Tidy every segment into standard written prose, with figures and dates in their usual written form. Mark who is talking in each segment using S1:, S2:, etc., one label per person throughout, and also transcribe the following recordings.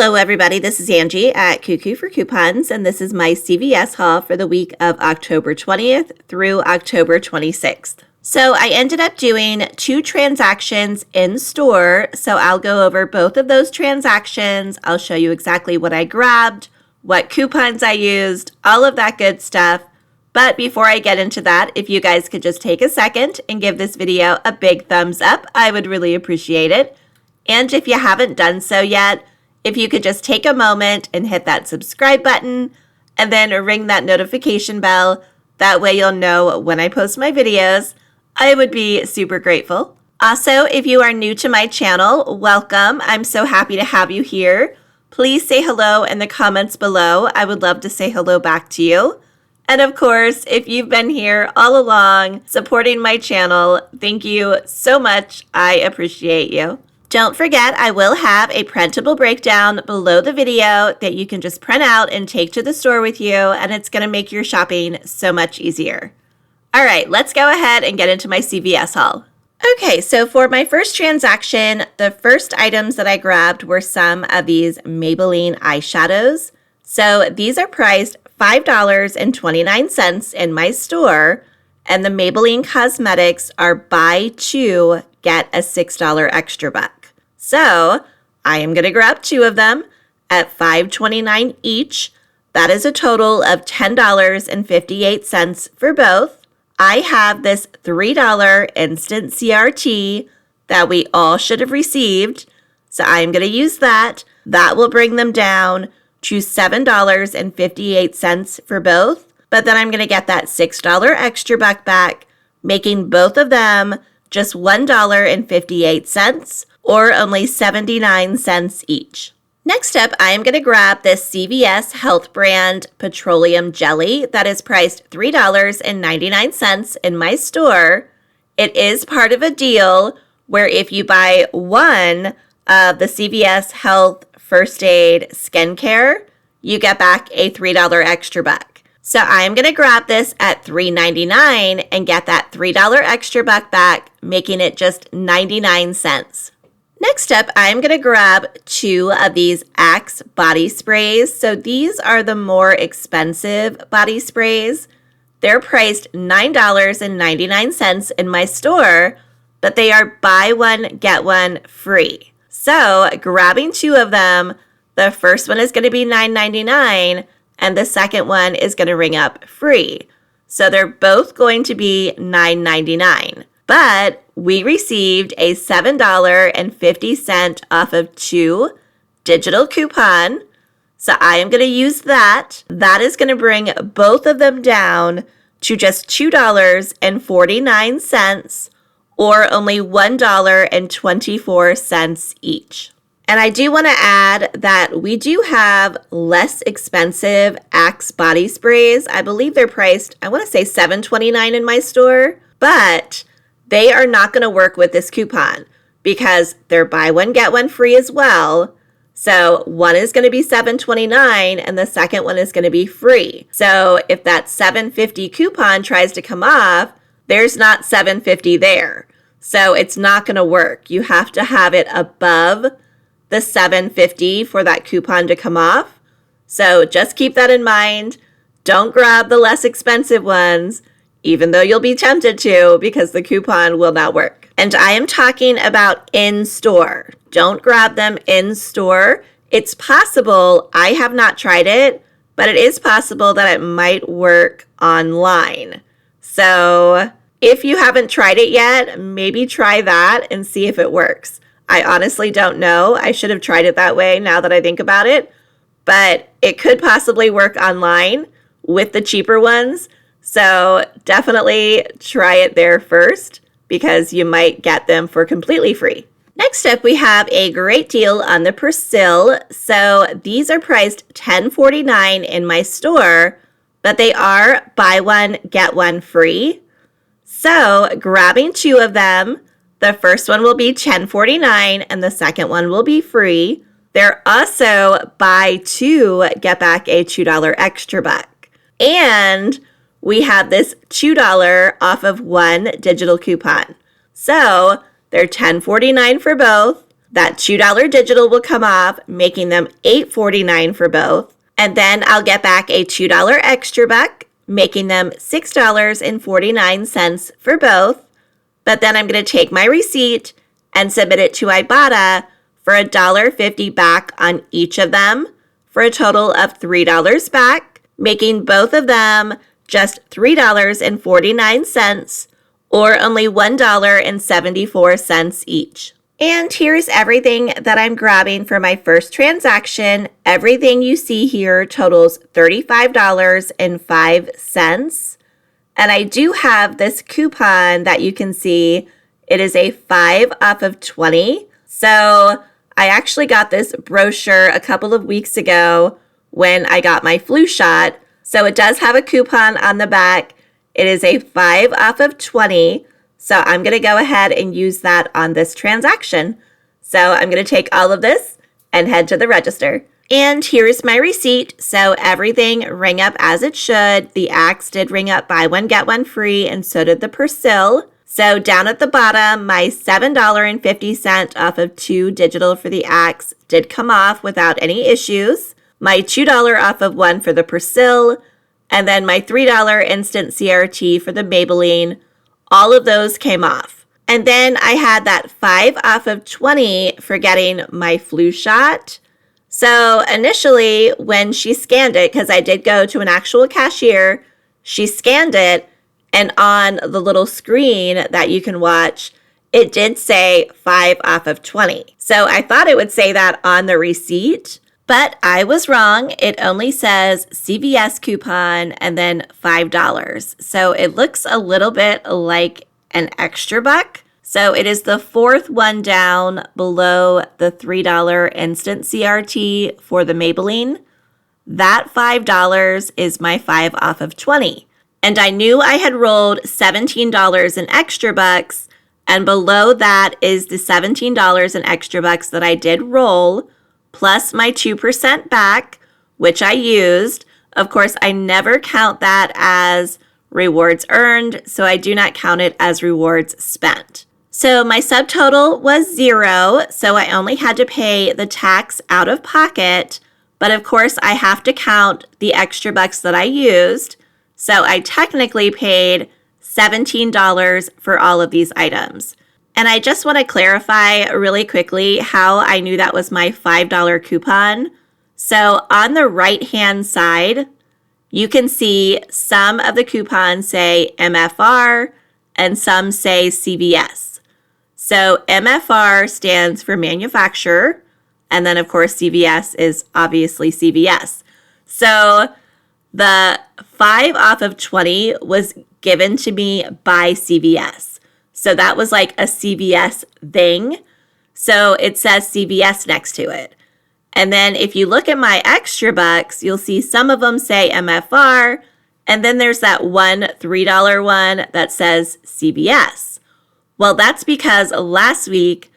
S1: Hello everybody, this is Angie at Cuckoo for Coupons, and this is my CVS haul for the week of October 20th through October 26th. So I ended up doing 2 transactions in store, so I'll go over both of those transactions. I'll show you exactly what I grabbed, what coupons I used, all of that good stuff. But before I get into that, if you guys could just take a second and give this video a big thumbs up, I would really appreciate it. And if you haven't done so yet, if you could just take a moment and hit that subscribe button and then ring that notification bell, that way you'll know when I post my videos, I would be super grateful. Also, if you are new to my channel, welcome. I'm so happy to have you here. Please say hello in the comments below. I would love to say hello back to you. And of course, if you've been here all along supporting my channel, thank you so much. I appreciate you. Don't forget, I will have a printable breakdown below the video that you can just print out and take to the store with you, and it's going to make your shopping so much easier. All right, let's go ahead and get into my CVS haul. Okay, so for my first transaction, the first items that I grabbed were some of these Maybelline eyeshadows. So these are priced $5.29 in my store, and the Maybelline Cosmetics are buy 2, get a $6 extra buck. So I am going to grab 2 of them at $5.29 each. That is a total of $10.58 for both. I have this $3 instant CRT that we all should have received. So I am going to use that. That will bring them down to $7.58 for both. But then I'm going to get that $6 extra buck back, making both of them just $1.58 or only 79 cents each. Next up, I am going to grab this CVS Health Brand Petroleum Jelly that is priced $3.99 in my store. It is part of a deal where if you buy one of the CVS Health First Aid Skincare, you get back a $3 extra buck. So I am going to grab this at $3.99 and get that $3 extra buck back, making it just 99 cents. Next up, I'm going to grab 2 of these Axe body sprays. So these are the more expensive body sprays. They're priced $9.99 in my store, but they are buy one, get one free. So grabbing 2 of them, the first one is going to be $9.99 and the second one is going to ring up free. So they're both going to be $9.99. But we received a $7.50 off of 2 digital coupon. So I am going to use that. That is going to bring both of them down to just $2.49 or only $1.24 each. And I do want to add that we do have less expensive Axe body sprays. I believe they're priced, I want to say $7.29 in my store, but they are not going to work with this coupon because they're buy one, get one free as well. So one is going to be $7.29 and the second one is going to be free. So if that $7.50 coupon tries to come off, there's not $7.50 there. So it's not going to work. You have to have it above the $7.50 for that coupon to come off. So just keep that in mind. Don't grab the less expensive ones, even though you'll be tempted to because the coupon will not work. And I am talking about in-store. Don't grab them in-store. It's possible, I have not tried it, but it is possible that it might work online. So if you haven't tried it yet, maybe try that and see if it works. I honestly don't know. I should have tried it that way now that I think about it, but it could possibly work online with the cheaper ones. So definitely try it there first because you might get them for completely free. Next up, we have a great deal on the Persil. So these are priced $10.49 in my store, but they are buy one, get one free. So grabbing 2 of them, the first one will be $10.49 and the second one will be free. They're also buy 2, get back a $2 extra buck. And we have this $2 off of 1 digital coupon. So they're $10.49 for both. That $2 digital will come off, making them $8.49 for both. And then I'll get back a $2 extra buck, making them $6.49 for both. But then I'm going to take my receipt and submit it to Ibotta for $1.50 back on each of them for a total of $3 back, making both of them just $3.49 or only $1.74 each. And here's everything that I'm grabbing for my first transaction. Everything you see here totals $35.05. And I do have this coupon that you can see. It is a 5 off of 20. So I actually got this brochure a couple of weeks ago when I got my flu shot. So it does have a coupon on the back. It is a 5 off of 20. So I'm going to go ahead and use that on this transaction. So I'm going to take all of this and head to the register. And here's my receipt. So everything rang up as it should. The Axe did ring up buy one, get one free, and so did the Persil. So down at the bottom, my $7.50 off of 2 digital for the Axe did come off without any issues. My $2 off of 1 for the Persil, and then my $3 instant CRT for the Maybelline. All of those came off. And then I had that 5 off of 20 for getting my flu shot. So initially, when she scanned it, because I did go to an actual cashier, she scanned it, and on the little screen that you can watch, it did say 5 off of 20. So I thought it would say that on the receipt, but I was wrong. It only says CVS coupon and then $5. So it looks a little bit like an extra buck. So it is the fourth one down below the $3 instant CRT for the Maybelline. That $5 is my 5 off of 20. And I knew I had rolled $17 in extra bucks, and below that is the $17 in extra bucks that I did roll, plus my 2% back, which I used. Of course, I never count that as rewards earned, so I do not count it as rewards spent. So my subtotal was 0, so I only had to pay the tax out of pocket, but of course I have to count the extra bucks that I used, so I technically paid $17 for all of these items. And I just want to clarify really quickly how I knew that was my $5 coupon. So on the right-hand side, you can see some of the coupons say MFR and some say CVS. So MFR stands for manufacturer, and then of course CVS is obviously CVS. So the 5 off of 20 was given to me by CVS. So that was like a CVS thing. So it says CVS next to it. And then if you look at my extra bucks, you'll see some of them say MFR, and then there's that one $3 one that says CVS. Well, that's because last week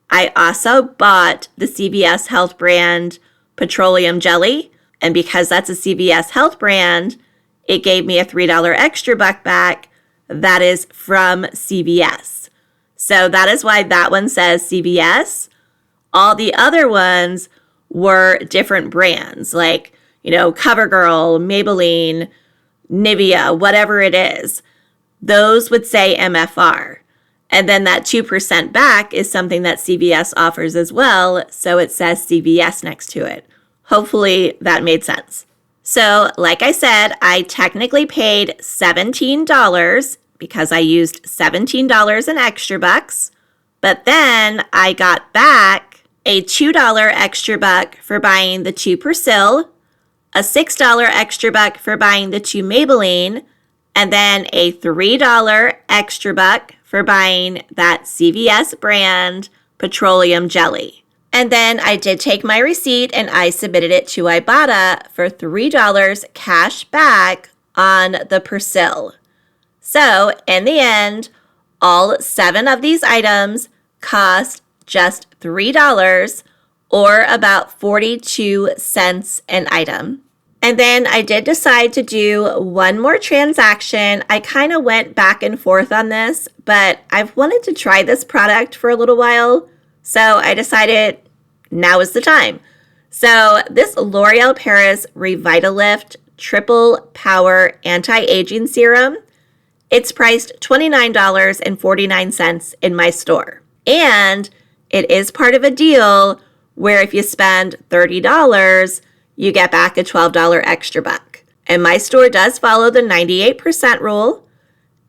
S1: I also bought the CVS Health brand petroleum jelly, and because that's a CVS Health brand, it gave me a $3 extra buck back that is from CVS. So that is why that one says CVS. All the other ones were different brands, like, CoverGirl, Maybelline, Nivea, whatever it is. Those would say MFR. And then that 2% back is something that CVS offers as well, so it says CVS next to it. Hopefully that made sense. So, like I said, I technically paid $17 because I used $17 in extra bucks, but then I got back a $2 extra buck for buying the 2 Persil, a $6 extra buck for buying the 2 Maybelline, and then a $3 extra buck for buying that CVS brand petroleum jelly. And then I did take my receipt and I submitted it to Ibotta for $3 cash back on the Persil. So in the end, all 7 of these items cost just $3 or about 42 cents an item. And then I did decide to do one more transaction. I kind of went back and forth on this, but I've wanted to try this product for a little while. So I decided now is the time. So this L'Oreal Paris Revitalift Triple Power Anti-Aging Serum, it's priced $29.49 in my store. And it is part of a deal where if you spend $30, you get back a $12 extra buck. And my store does follow the 98% rule,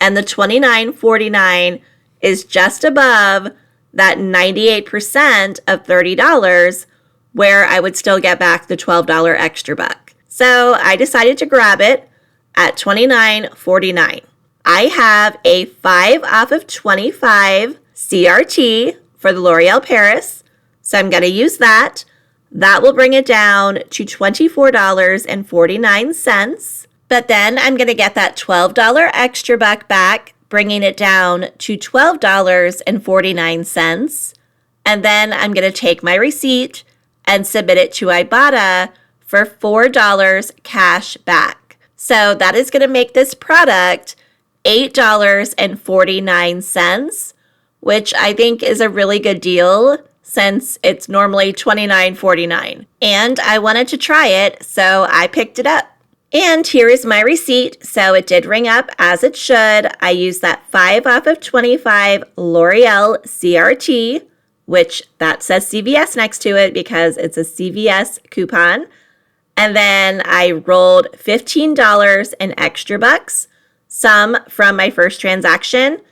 S1: and the $29.49 is just above that 98% of $30 where I would still get back the $12 extra buck. So I decided to grab it at $29.49. I have a 5 off of 25 CRT for the L'Oreal Paris, so I'm going to use that. That will bring it down to $24.49. But then I'm going to get that $12 extra buck back, bringing it down to $12.49. And then I'm going to take my receipt and submit it to Ibotta for $4 cash back. So that is going to make this product $8.49, which I think is a really good deal since it's normally $29.49. And I wanted to try it, so I picked it up. And here is my receipt. So it did ring up as it should. I used that 5 off of 25 L'Oreal CRT, which that says CVS next to it because it's a CVS coupon. And then I rolled $15 in extra bucks, some from my first transaction.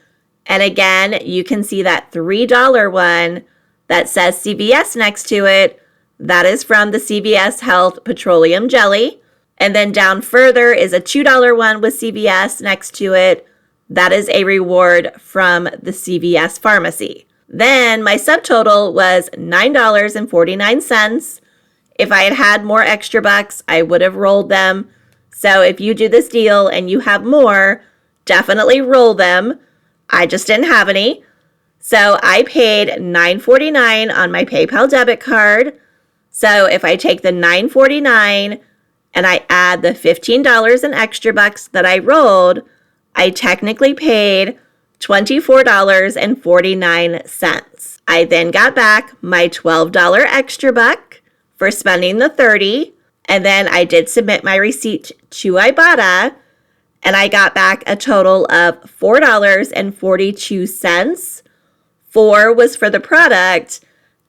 S1: And again, you can see that $3 one that says CVS next to it. That is from the CVS Health Petroleum Jelly. And then down further is a $2 one with CVS next to it. That is a reward from the CVS pharmacy. Then my subtotal was $9.49. If I had had more extra bucks, I would have rolled them. So if you do this deal and you have more, definitely roll them. I just didn't have any. So I paid $9.49 on my PayPal debit card. So if I take the $9.49 and I add the $15 in extra bucks that I rolled, I technically paid $24.49. I then got back my $12 extra buck for spending the $30, and then I did submit my receipt to Ibotta, and I got back a total of $4.42. 4 was for the product,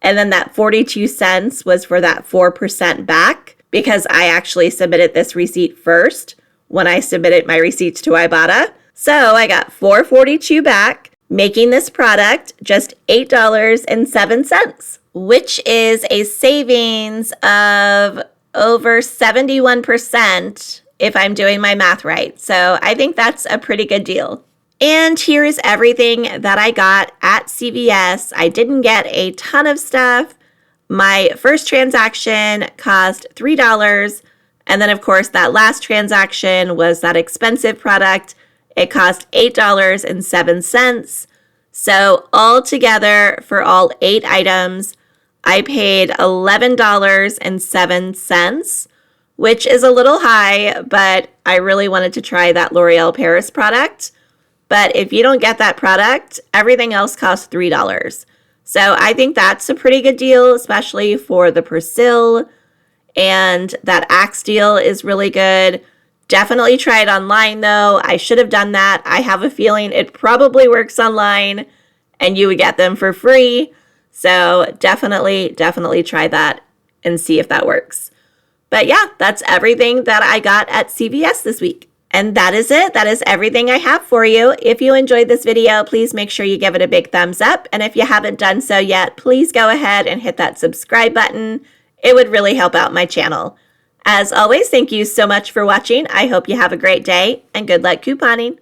S1: and then that 42 cents was for that 4% back, because I actually submitted this receipt first when I submitted my receipts to Ibotta. So I got $4.42 back, making this product just $8.07, which is a savings of over 71% if I'm doing my math right. So I think that's a pretty good deal. And here is everything that I got at CVS. I didn't get a ton of stuff. My first transaction cost $3. And then, of course, that last transaction was that expensive product. It cost $8.07. So altogether, for all 8 items, I paid $11.07, which is a little high, but I really wanted to try that L'Oreal Paris product. But if you don't get that product, everything else costs $3. So I think that's a pretty good deal, especially for the Persil. And that Axe deal is really good. Definitely try it online, though. I should have done that. I have a feeling it probably works online and you would get them for free. So definitely try that and see if that works. But yeah, that's everything that I got at CVS this week. And that is it. That is everything I have for you. If you enjoyed this video, please make sure you give it a big thumbs up. And if you haven't done so yet, please go ahead and hit that subscribe button. It would really help out my channel. As always, thank you so much for watching. I hope you have a great day and good luck couponing.